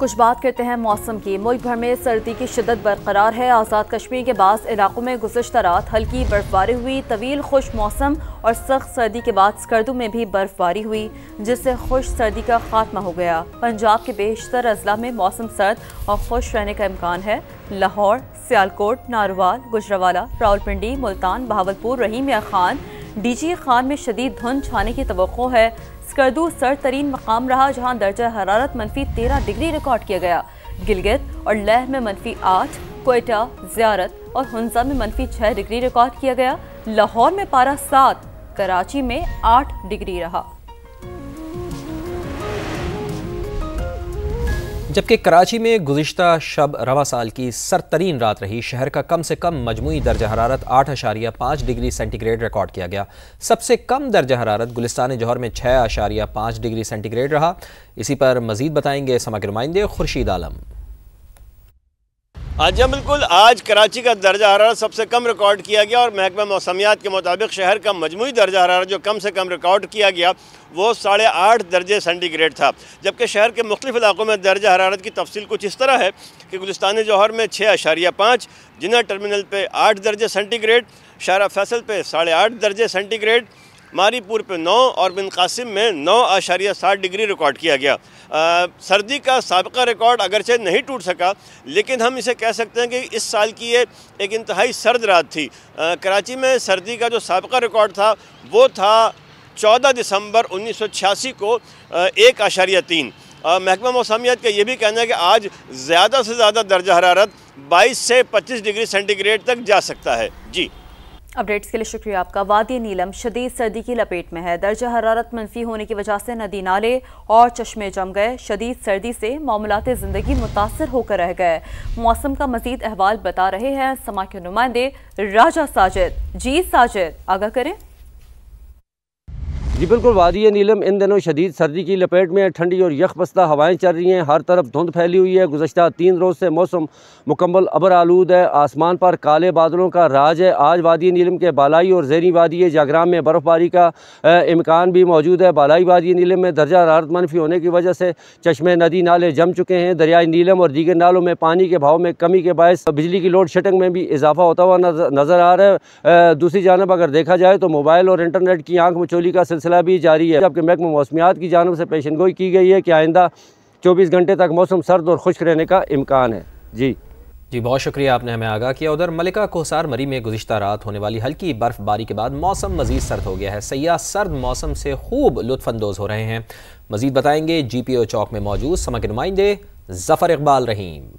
कुछ बात करते हैं मौसम की। मुल्क भर में सर्दी की शिद्दत बरकरार है। आज़ाद कश्मीर के बाज़ इलाकों में गुज़िश्ता रात हल्की बर्फबारी हुई। तवील खुश्क मौसम और सख्त सर्दी के बाद स्कर्दू में भी बर्फबारी हुई, जिससे खुश्क सर्दी का खात्मा हो गया। पंजाब के बेशतर अजला में मौसम सर्द और खुश्क रहने का इम्कान है। लाहौर, सियालकोट, नारवाल, गुजरावाला, रावलपिंडी, मुल्तान, बहावलपुर, रहीम या खान, डीजी खान में शदीद धुंध छाने की तवक्को है। स्कर्दू सर्द तरीन मकाम रहा, जहाँ दर्जा हरारत -13 डिग्री रिकॉर्ड किया गया। गिलगित और लेह में -8, कोयटा, ज़ियारत और हुंजा में -6 डिग्री रिकॉर्ड किया गया। लाहौर में पारा 7, कराची में 8 डिग्री रहा। जबकि कराची में गुज़िश्ता शब रवा साल की सरतरीन रात रही। शहर का कम से कम मजमूई दर्जा हरारत 8.5 डिग्री सेंटीग्रेड रिकॉर्ड किया गया। सबसे कम दर्जा हरारत गुलिस्तान जौहर में 6.5 डिग्री सेंटीग्रेड रहा। इसी पर मजीद बताएंगे समा के नुमाइंदे खुर्शीद आलम। आज बिल्कुल, आज कराची का दर्जा हरारत सबसे कम रिकॉर्ड किया गया और महकमा मौसमियात के मुताबिक शहर का मजमूई दर्जा हरारत जो कम से कम रिकॉर्ड किया गया वो 8.5 दर्जे सेंटीग्रेड था। जबकि शहर के मुख्तलिफ इलाकों में दर्जा हरारत की तफसील कुछ इस तरह है कि गुलिस्तान जौहर में 6.5, जिन्ना टर्मिनल पे 8 दर्जे सेंटीग्रेड, शारा फैसल पे 8.5 दर्जे सेंटीग्रेड, मारीपुर पे 9 और बिन कासिम में 9.7 डिग्री रिकॉर्ड किया गया। सर्दी का साबिका रिकॉर्ड अगरचे नहीं टूट सका, लेकिन हम इसे कह सकते हैं कि इस साल की ये एक इंतहाई सर्द रात थी। कराची में सर्दी का जो साबिका रिकॉर्ड था वो था 14 दिसंबर 1986 को 1.3। महकमा मौसमियात का ये भी कहना है कि आज ज़्यादा से ज़्यादा दर्जा हरारत 22 से 25 डिग्री सेंटीग्रेड तक जा सकता है। जी, अपडेट्स के लिए शुक्रिया आपका। वादी नीलम शदीद सर्दी की लपेट में है। दर्जा हरारत मनफी होने की वजह से नदी नाले और चश्मे जम गए। शदीद सर्दी से मामूलाते ज़िंदगी मुतासर होकर रह गए। मौसम का मजीद अहवाल बता रहे हैं समा के नुमाइंदे राजा साजिद। जी साजिद, आगाह करें। जी बिल्कुल, वादी नीलम इन दिनों शदीद सर्दी की लपेट में। ठंडी और यखबस्ता हवाएं चल रही हैं, हर तरफ धुंध फैली हुई है। गुज़श्ता 3 रोज़ से मौसम मुकम्मल अबर आलूद है। आसमान पर काले बादलों का राज है। आज वादी नीलम के बालाई और ज़ेरी वादी जागराम में बर्फ़बारी का इम्कान भी मौजूद है। बालाई वादी नीलम में दर्जा हरारत मनफी होने की वजह से चश्मे, नदी नाले जम चुके हैं। दरियाई नीलम और दीगर नालों में पानी के भाव में कमी के बायस बिजली की लोड शेडिंग में भी इजाफा होता हुआ नज़र आ रहा है। दूसरी जानब अगर देखा जाए तो मोबाइल और इंटरनेट की आंख मचोली का सिलसिला भी जारी है। जबकि महकमा मौसमियात की जानब से पेशनगोई की गई है कि आइंदा 24 घंटे तक मौसम सर्द और खुश्क रहने का इम्कान है। जी, बहुत शुक्रिया, आपने हमें आगाह किया। उधर मलिका कोसार मरी में गुज़िश्ता रात होने वाली हल्की बर्फबारी के बाद मौसम मजीद सर्द हो गया है। सयाह सर्द मौसम से खूब लुत्फानंदोज़ हो रहे हैं। मजीद बताएंगे GPO चौक में मौजूद समा के नुमाइंदे ज़फ़र इकबाल रहीम।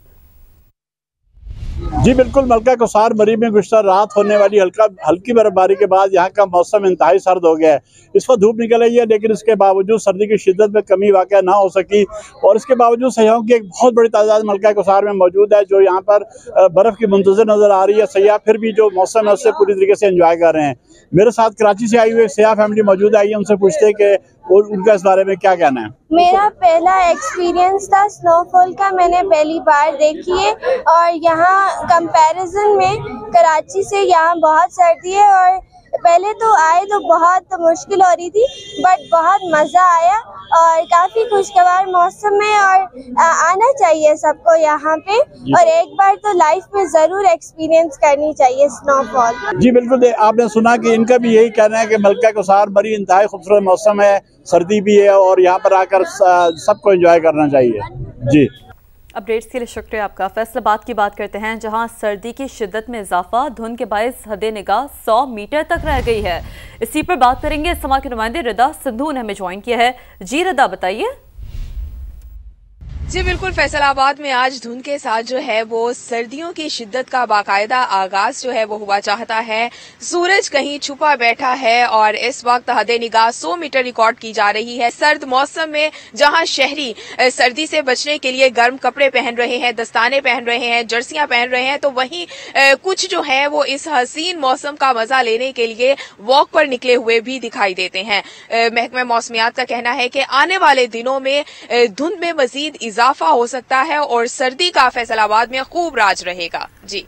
जी बिल्कुल, मलिका कोसार मरी में गुज़श्ता रात होने वाली हल्की बर्फबारी के बाद यहाँ का मौसम इंतहाई सर्द हो गया है। इस वक्त धूप निकल रही है, लेकिन इसके बावजूद सर्दी की शिद्दत में कमी वाक़या ना हो सकी और इसके बावजूद सयाहों की एक बहुत बड़ी तादाद मलिका कोसार में मौजूद है, जो यहाँ पर बर्फ़ की मुंतज़िर नज़र आ रही है। सयाह फिर भी जो मौसम है उससे पूरी तरीके से एंजॉय कर रहे हैं। मेरे साथ कराची से आई हुई सयाह फैमिली मौजूद है, उनसे पूछते हैं कि उनका इस बारे में क्या कहना है। मेरा पहला एक्सपीरियंस था स्नोफॉल का, मैंने पहली बार देखी है और यहाँ कंपैरिजन में कराची से यहाँ बहुत सर्दी है और पहले तो आए तो बहुत मुश्किल हो रही थी, बट बहुत मज़ा आया और काफ़ी खुशगवार मौसम है और आना चाहिए सबको यहाँ पे और एक बार तो लाइफ में ज़रूर एक्सपीरियंस करनी चाहिए स्नोफॉल। जी बिल्कुल, आपने सुना कि इनका भी यही कहना है कि मलिका कोसार मरी इंतहाई खूबसूरत मौसम है, सर्दी भी है और यहाँ पर आकर सबको एंजॉय करना चाहिए। जी, अपडेट्स के लिए शुक्रिया आपका। फैसलाबाद की बात करते हैं, जहां सर्दी की शिद्दत में इजाफा, धुंध के बायस हद निगाह 100 मीटर तक रह गई है। इसी पर बात करेंगे। समा के नुमाइंदे रिदा सिद्धू ने हमें ज्वाइन किया है। जी रिदा, बताइए। जी बिल्कुल, फैसलाबाद में आज धुंध के साथ जो है वो सर्दियों की शिद्दत का बाकायदा आगाज जो है वो हुआ चाहता है। सूरज कहीं छुपा बैठा है और इस वक्त हदे निगाह 100 मीटर रिकॉर्ड की जा रही है। सर्द मौसम में जहां शहरी सर्दी से बचने के लिए गर्म कपड़े पहन रहे हैं, दस्ताने पहन रहे हैं, जर्सियां पहन रहे हैं, तो वहीं कुछ जो है वो इस हसीन मौसम का मजा लेने के लिए वॉक पर निकले हुए भी दिखाई देते हैं। महकमा मौसमियात का कहना है कि आने वाले दिनों में धुंध में मजीद इजाफा हो सकता है और सर्दी का फैसलाबाद में खूब राज रहेगा। जी।